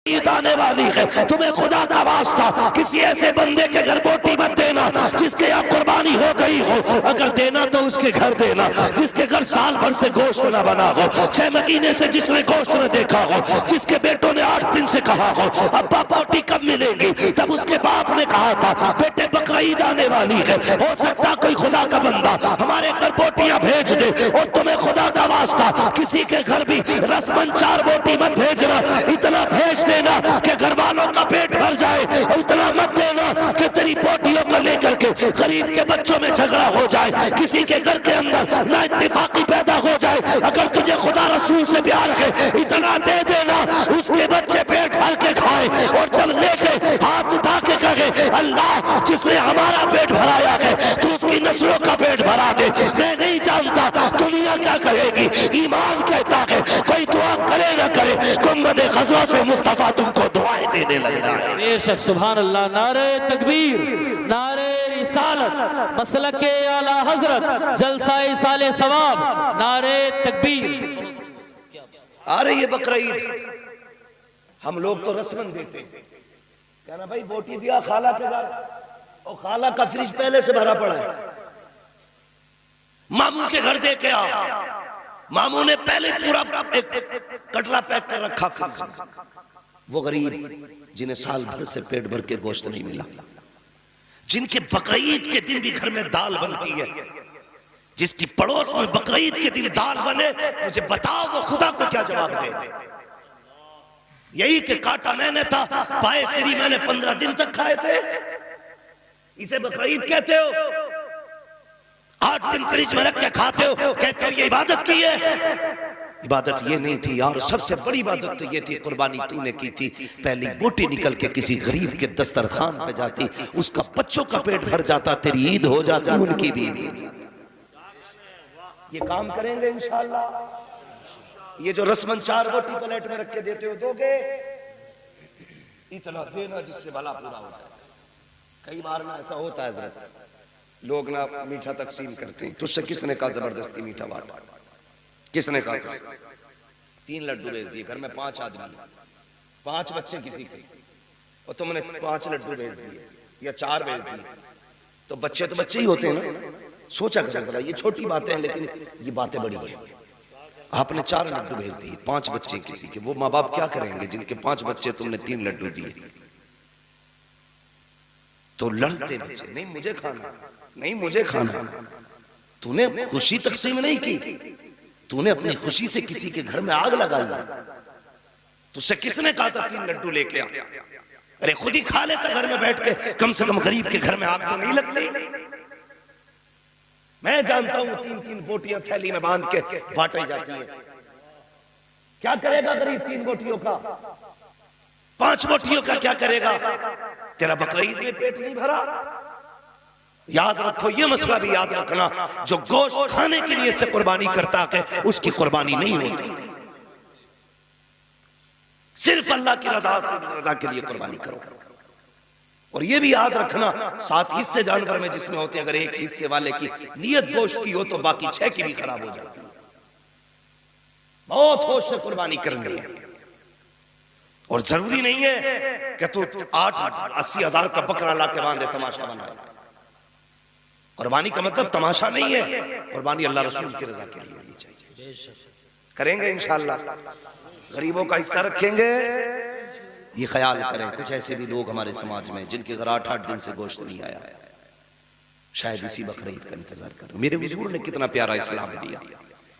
ईद आने वाली है, तुम्हें खुदा का वास्ता किसी ऐसे बंदे के घर बोटी मत देना जिसके यहाँ कुर्बानी हो गई हो। अगर देना तो उसके घर देना जिसके घर साल भर से गोश्त न बना हो, 6 महीने से जिसने गोश्त न देखा हो, जिसके बेटों ने 8 दिन से कहा हो अब्बा बोटी कब मिलेंगी, तब उसके बाप ने कहा था बेटे बकरा ईद आने वाली है, हो सकता कोई खुदा का बंदा हमारे घर बोटियां भेज दे। और तुम्हें खुदा का वास्ता किसी के घर भी रस्मन 4 बोटी मत भेजना, इतना भेज देना कि घर वालों का पेट भर जाए, इतना मत देना कि तेरी बोटियों को लेकर के गरीब के बच्चों में झगड़ा हो जाए, किसी के घर के अंदर ना इत्तेफाकी पैदा हो जाए। अगर तुझे खुदा रसूल से प्यार है इतना दे देना उसके बच्चे पेट भर के खाए, और जब लेके हाथ उठा के कहे अल्लाह जिसने हमारा पेट भराया है तो उसकी नस्लों का पेट भरा दे। मैं नहीं जानता दुनिया क्या कहेगी, ईमान कहता है कोई दुआ करे ना करे गुंबद खज़रा से मुस्तफा तुमको दुआएं देने लग जाए। बेशक सुभान अल्लाह। नारे तकबीर, नारे रिसालत, मसलके आला हजरत, जलसाए साले सवाब, नारे तकबीर। अरे ये बकरा ईद हम लोग तो रस्मन देते, कहना भाई बोटी दिया खाला के घर, और खाला का फ्रिज पहले से भरा पड़ा है, मामू के घर दे के आओ, मामू ने पहले पूरा एक कटरा पैक कर रखा फ्रिज में। वो गरीब जिन्हें साल भर से पेट भर के गोश्त नहीं मिला, जिनके बकरीद के दिन भी घर में दाल बनती है, जिसकी पड़ोस में बकरीद के दिन दाल बने, मुझे बताओ वो खुदा को क्या जवाब दे। यही कि काटा मैंने था, पाए सीरी मैंने 15 दिन तक खाए थे, इसे बकरीद कहते हो? 8 दिन फ्रिज में रख के खाते हो, कहते हो ये इबादत की है? इबादत ये नहीं थी यार, सबसे बड़ी इबादत तो ये थी कुर्बानी तूने की थी। पहली बोटी निकल के किसी गरीब के दस्तरखान पे जाती, उसका बच्चों का पेट भर जाता, तेरी ईद हो जाती, उनकी भी ईद हो जाती। ये काम करेंगे इंशाअल्लाह। ये जो रस्मन 4 बोटी प्लेट में रख के देते हो दोगे, इतना देना जिससे भला पूरा हो जाए। कई बार ना ऐसा होता है हजरत, लोग ना मीठा तकसीम करते हैं, तुझसे किसने कहा जबरदस्ती मीठा बांटा, किसने कहा तुझसे? 3 लड्डू भेज दिए, घर में 5 आदमी, 5 बच्चे किसी के, और तुमने 5 लड्डू भेज दिए या 4 भेज दिए, तो बच्चे ही होते हैं ना। सोचा करो जरा, ये छोटी बातें हैं लेकिन ये बातें बड़ी हैं। आपने 4 लड्डू भेज दिए, 5 बच्चे किसी के, वो माँ बाप क्या करेंगे जिनके 5 बच्चे, तुमने 3 लड्डू दिए? तो लड़ते बच्चे, नहीं मुझे खाना, नहीं मुझे खाना। तूने खुशी तकसीम नहीं की, तूने अपनी खुशी से किसी के घर में आग लगाई। तुझसे किसने कहा था 3 लड्डू लेके आ? अरे खुद ही खा लेता घर में बैठ के, कम से कम गरीब के घर में आग तो नहीं लगती। मैं जानता हूं 3-3 बोटियां थैली में बांध के बांटी जाती है। क्या करेगा गरीब 3 बोटियों का? 5 बोटियों का क्या करेगा? तेरा बकरीद में पेट नहीं भरा? याद रखो, ये मसला भी याद रखना, जो गोश्त खाने के लिए से कुर्बानी करता है उसकी कुर्बानी नहीं होती। सिर्फ अल्लाह की रजा के लिए कुर्बानी करो। और ये भी याद रखना, 7 हिस्से जानवर में जिसमें होते हैं, अगर एक हिस्से वाले की नियत गोश्त की हो तो बाकी 6 की भी खराब हो जाती है। बहुत होश से कुर्बानी करनी है, और जरूरी नहीं है कि तू 80 हजार का बकरा ला के बांधे तमाशा बनाए। कुर्बानी का मतलब तमाशा नहीं है, कुर्बानी अल्लाह रसूल की रजा के लिए होनी चाहिए। करेंगे इंशाअल्लाह, गरीबों का हिस्सा रखेंगे। ये ख्याल करें, कुछ ऐसे भी लोग हमारे समाज में जिनके घर 8-8 दिन से गोश्त नहीं आया, शायद इसी बकरीद का इंतजार करें। मेरे हुजूर ने कितना प्यारा इस्लाम दिया,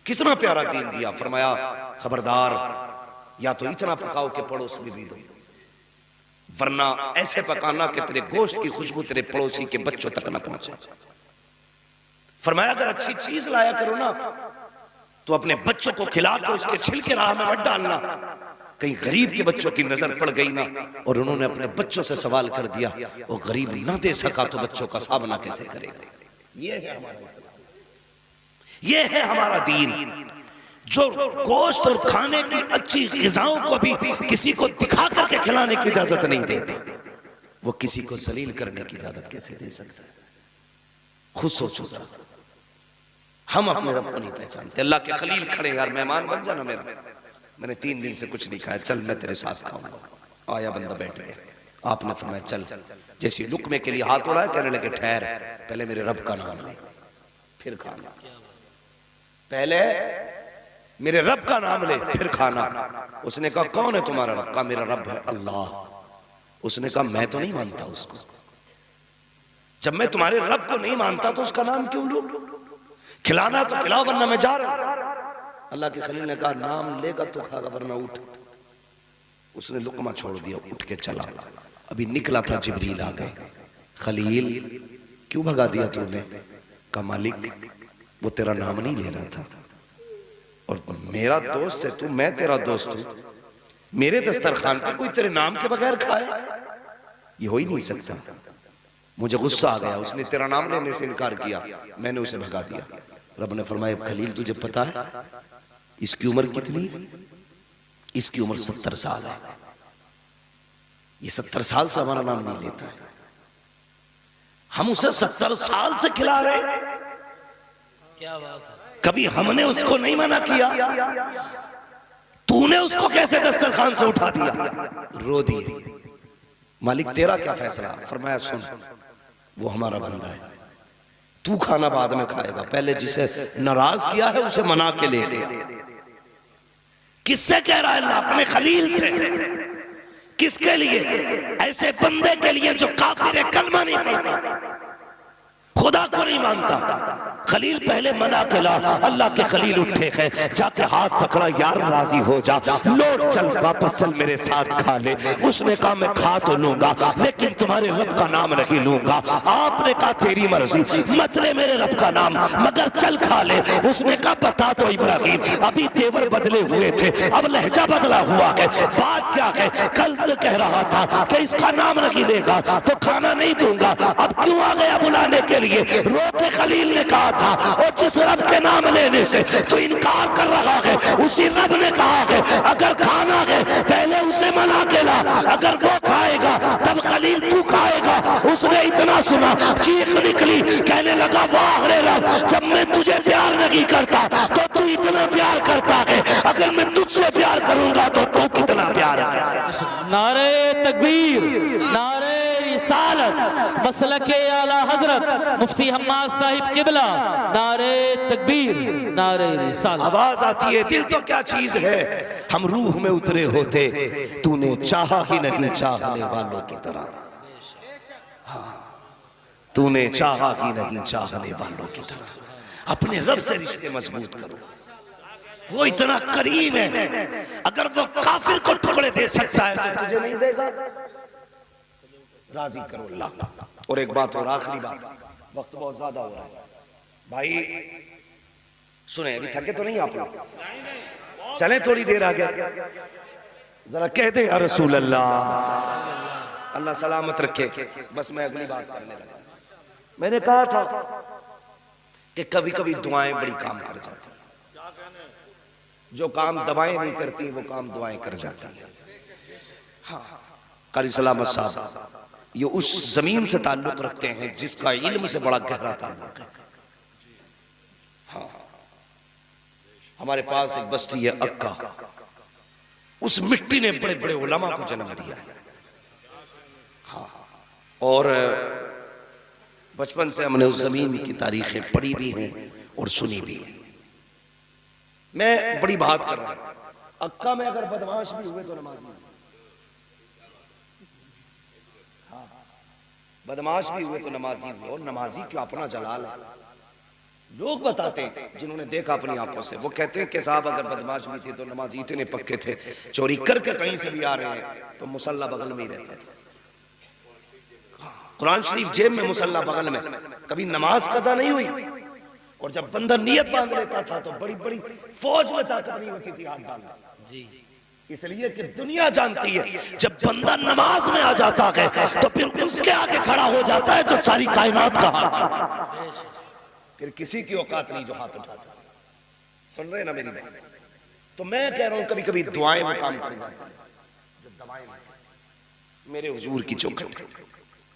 कितना प्यारा दीन दिया। फरमाया खबरदार, या तो इतना पकाओ कि पड़ोस में भी दो, वरना ऐसे पकाना कि तेरे गोश्त की खुशबू तेरे पड़ोसी के बच्चों तक न पहुंचे। फरमाया अगर अच्छी चीज लाया करो ना तो अपने बच्चों को खिला के उसके छिलके राह में मत डालना। कहीं गरीब के बच्चों की नजर पड़ गई ना और उन्होंने अपने बच्चों से सवाल कर दिया, वो गरीब ना दे सका तो बच्चों का सामना कैसे करेगा? ये है हमारा इस्लाम, ये है हमारा दीन, जो गोश्त और खाने की अच्छी ग़िज़ाओं को भी किसी को दिखा करके खिलाने की इजाजत नहीं देता, वो किसी को जलील करने की इजाजत कैसे दे सकता है? खुद सोचो जरा। हम अपने रब को नहीं पहचानते। अल्लाह के खलील खड़े, यार मेहमान बन जाना मेरा, मैंने 3 दिन से कुछ नहीं खाया, चल मैं तेरे साथ खाऊंगा। आया बंदा बैठ गया, आपने फरमाया चल। जैसे लुकमे के लिए हाथ उड़ाया, कहने लगे ठहर, पहले मेरे रब का नाम ले फिर खाना। पहले मेरे रब का नाम ले फिर खाना। उसने कहा कौन है तुम्हारा रब? का मेरा रब है अल्लाह। उसने कहा मैं तो नहीं मानता उसको। जब मैं तुम्हारे रब को नहीं मानता तो उसका नाम क्यों लूं? खिलाना तो खिलाओ वरना मैं जा रहा हूं। अल्लाह के खलील ने कहा नाम लेगा तो खागा वरना उठ। उसने लुकमा छोड़ दिया, उठ के चला। अभी निकला था जिब्रील आ गए, खलील क्यों भगा दिया तूने? का मालिक वो तेरा नाम नहीं ले रहा था और मेरा दोस्त है तू, मैं तेरा दोस्त हूं, मेरे दस्तरखान पे कोई तेरे नाम के बगैर खाया? ये हो ही नहीं सकता। मुझे गुस्सा आ गया, उसने तेरा नाम लेने से इनकार किया, मैंने उसे भगा दिया। रब ने फरमाया खलील तुझे पता है इसकी उम्र कितनी है? इसकी उम्र 70 साल है। ये 70 साल से हमारा नाम नहीं लेता है, हम उसे 70 साल से खिला रहे। क्या बात है। कभी हमने उसको नहीं मना किया, तूने उसको कैसे दस्तरखान से उठा दिया? रो दिए। मालिक तेरा क्या फैसला? फरमाया सुन, वो हमारा बंदा है, तू खाना बाद में खाएगा, पहले जिसे नाराज किया है उसे मना के ले गया। किससे कह रहा है अल्लाह? अपने खलील से। किसके लिए? ऐसे बंदे के लिए जो काफिर है, कलमा नहीं पढ़ता, खुदा को नहीं मानता। खलील पहले मना के ला, अल्लाह के खलील उठे हैं, जाके हाथ पकड़ा, यार राजी हो जा, लौट चल, वापस चल, मेरे साथ खा ले। उसने कहा मैं खा तो लूंगा लेकिन तुम्हारे रब का नाम नहीं लूंगा। आपने कहा तेरी मर्जी, मत ले मेरे रब का नाम, मगर चल खा ले। उसने कहा बता तो इब्राहिम, अभी तेवर बदले हुए थे, अब लहजा बदला हुआ है। बात क्या है? कल तो कह रहा था कि इसका नाम नहीं लेगा तो खाना नहीं दूंगा, अब क्यों आ गया बुलाने के लिए? रो के खलील ने कहा था, और जिस रब के नाम लेने से तो इनकार कर रहा है, उसी रब ने कहा है अगर खाना है पहले उसे मना के ला, अगर वो खाएगा तब खलील तू खाएगा। उसने इतना सुना, चीख निकली, कहने लगा वाह रे रब, जब मैं तुझे प्यार नहीं करता तो तू इतना प्यार करता है, अगर मैं तुझसे प्यार करूंगा तो तू कितना प्यार है। नारे तकबीर, नारे रिसालत, मसलके आला हजरत मुफ्ती हम्माद साहिब किबला, नारे तकबीर, नारे रिसालत। आवाज आती है दिल तो क्या चीज है, हम रूह में उतरे होते, तूने चाहा ही नहीं चाहने वालों की तरह। तूने चाहा ही नहीं चाहने वालों की तरह। अपने रब से रिश्ते मजबूत करो, वो इतना करीम है, अगर वो काफिर को टुकड़े दे सकता है तो तुझे नहीं देगा? राजी करो अल्लाह। और एक बात और, आखिरी बात, वक्त बहुत ज्यादा हो रहा है भाई, सुने, अभी थके तो नहीं आप लोग? चले थोड़ी देर आगे, जरा कह दे या रसूल अल्लाह। अल्लाह सलामत रखे। बस मैं अगली बात करने लगा। मैंने कहा था कि कभी कभी दुआएं बड़ी काम कर जाती हैं, जो काम दवाएं नहीं करती वो काम दुआएं कर जाती हैं। हाँ, कारी सलामत साहब ये उस जमीन से ताल्लुक रखते हैं जिसका इल्म से बड़ा गहरा ताल्लुक है। हाँ, हमारे पास एक बस्ती है अक्का, उस मिट्टी ने बड़े बड़े उलमा को जन्म दिया। हाँ, और बचपन से हमने उस जमीन की तारीखें पढ़ी भी हैं और सुनी भी हैं। मैं बड़ी बात कर रहा हूं, अक्का में अगर बदमाश भी हुए तो नमाजी, हाँ, बदमाश भी हुए तो नमाजी हुए, और नमाजी का अपना जलाल है। लोग बताते हैं जिन्होंने देखा अपनी आंखों से, वो कहते हैं कि साहब अगर बदमाश भी थे तो नमाजी इतने पक्के थे, चोरी करके कहीं से भी आ रहे हैं तो मुसल्ला बगल में ही रहता था। कुरान शरीफ जेब में, मुसल्ला बगल में, कभी नमाज कज़ा नहीं हुई। और जब बंदा नियत बांध लेता था तो बड़ी बड़ी फौज में ताकत नहीं होती थी हाथ डालने जी, इसलिए कि दुनिया जानती है जब बंदा नमाज में आ जाता है तो फिर उसके आगे खड़ा हो जाता है जो सारी कायनात का हाथ, फिर किसी की औकात नहीं जो हाथ उठा सके। सुन रहे ना मेरी बात? तो मैं कह रहा हूं कभी कभी दुआएं वो काम कर जाती हैं जो दवाएं नहीं। मेरे हुजूर की चौखट है,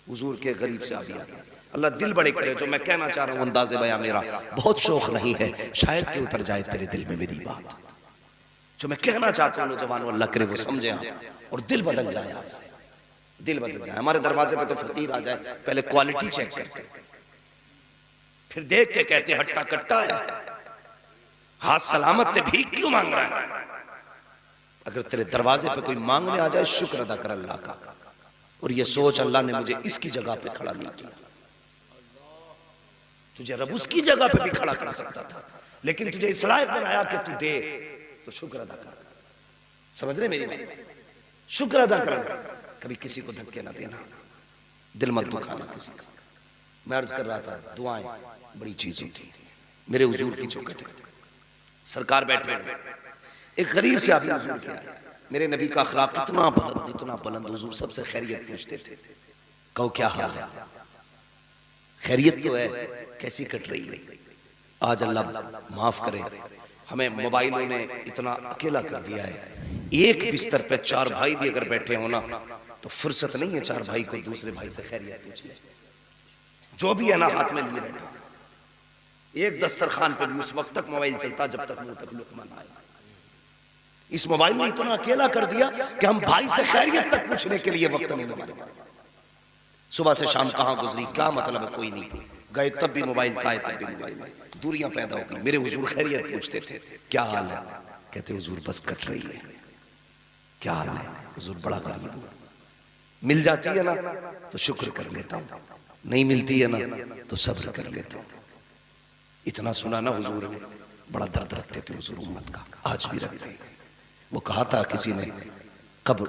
हुजूर के गरीब से आ गया। अल्लाह दिल बड़े करे, जो मैं कहना चाह रहा हूं अंदाज़े बयां मेरा बहुत शौक नहीं है, शायद कि उतर जाए तेरे दिल में मेरी बात। जो मैं कहना चाहता हूँ नौजवानों, अल्लाह करे वो समझे आप और दिल बदल जाए आज से, दिल बदल जाए। हमारे दरवाजे पे तो फकीर आ जाए, पहले क्वालिटी चेक करते, फिर देख के कहते हट्टा कट्टा है, हाथ सलामत थे, भीख क्यों मांग रहा है? अगर तेरे दरवाजे पे कोई मांगने आ जाए, शुक्र अदा कर अल्लाह का, और ये सोच अल्लाह ने मुझे इसकी जगह पे खड़ा नहीं किया, तुझे रब उसकी जगह पे भी खड़ा कर सकता था, लेकिन तुझे इस लायक बनाया कि तू दे, तो शुक्र अदा कर। समझ रहे मेरी बात? शुक्र अदा करना, कभी किसी को धक्के ना देना, दिल मत दुखाना किसी का। मैं अर्ज कर रहा था, दुआएं बड़ी चीज होती है। मेरे हुजूर की चौखट है, सरकार बैठे हैं, एक गरीब से आदमी हुजूर के आए, मेरे नबी का अखलाक इतना बुलंद, हुजूर सबसे खैरियत पूछते थे। कहो क्या हाल है? खैरियत तो है, कैसी कट रही है? आज अल्लाह माफ करे, हमें मोबाइलों ने इतना अकेला कर दिया है, एक बिस्तर पे 4 भाई भी अगर बैठे हो ना, तो फुर्सत नहीं है 4 भाई को दूसरे भाई से खैरियत पूछने, जो भी है ना हाथ में लिए बैठा। एक दस्तरखान पे भी उस वक्त तक मोबाइल चलता जब तक मुंह तक लुकमा ना आए। इस मोबाइल ने इतना अकेला कर दिया कि हम भाई से खैरियत तक पूछने के लिए वक्त नहीं हमारे पास। सुबह से शाम कहां गुजरी, क्या मतलब है, कोई नहीं गए, तब भी मोबाइल था, तब भी मोबाइल है, दूरियां पैदा हो गई। मेरे हुजूर खैरियत पूछते थे, क्या हाल है? कहते हुजूर बस कट रही है। क्या हाल है? हुजूर बड़ा गरीब हूं, मिल जाती है ना तो शुक्र कर लेता हूं, नहीं मिलती है ना तो सब्र कर लेता हूं। इतना सुना ना हुजूर ने, बड़ा दर्द रखते थे हुजूर उम्मत का, आज भी रखते हैं। वो कहा था किसी ने, कब्र